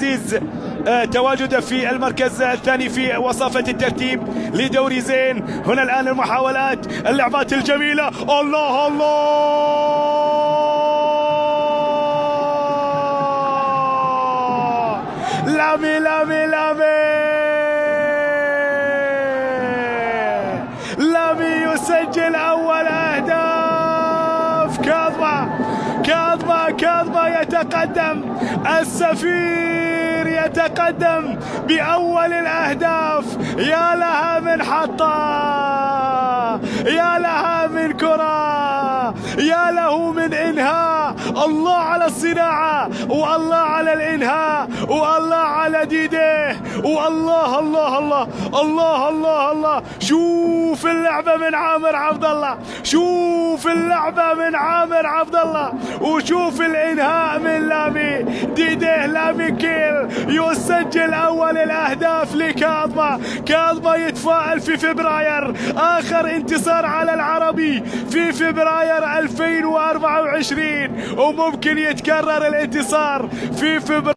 العزيز تواجده في المركز الثاني في وصافة الترتيب لدوري زين. هنا الآن المحاولات، اللعبات الجميلة، الله الله، لامي لامي لامي لامي يسجل أول أهداف. كاظمة يتقدم، السفير يتقدم بأول الأهداف. يا لها من حطة، يا لها من كرة، يا له من إنهاء. الله على الصناعة، والله على الإنهاء، والله على ديديه، والله الله الله الله الله الله. شوف اللعبة من عامر عبد الله، شوف اللعبة من عامر عبد الله، وشوف الإنهاء من لامي ديديه. لامي كيل يسجل أول الأهداف لكاظمة. كاظمة يتفائل في فبراير، آخر انتصار على العربي في فبراير 2024، وممكن يتكرر الانتصار في فبراير.